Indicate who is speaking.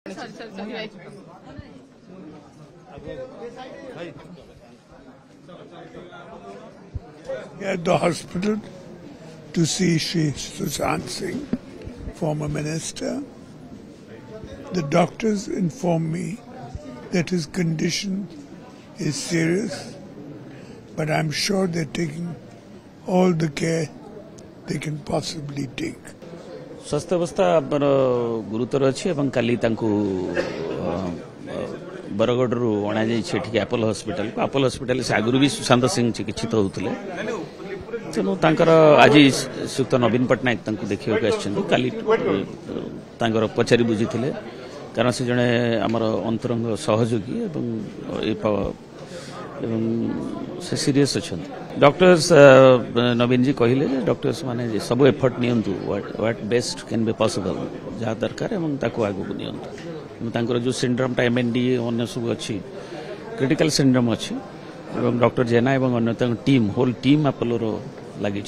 Speaker 1: At the hospital to see Shri Sushant Singh, former minister. The doctors informed me that his condition is serious, but I'm sure they're taking all the care they can possibly take.
Speaker 2: स्वास्थ्य अवस्था गुरुतर अच्छी काली बरगढ़ अणा जाठी Apollo hospital को Apollo hospital से आगुरी भी सुशांत सिंह चिकित्सित होते तेणु आज श्रीयुक्त नवीन पट्टनायक देखा काली पचारि बुझी कारण से जड़े आमर अंतरंग सहयोगी से सीरियस अच्छा डॉक्टर्स नवीन जी कहले डॉक्टर्स माने सब एफर्ट नियंतु what best can be possible जहाँ दरकार आगू नियंतु जो सिंड्रोम MND अन्य सब अच्छी क्रिटिकल सिंड्रोम अच्छी डॉक्टर जेना और अन्य टीम होल टीम आपोलोर लगी।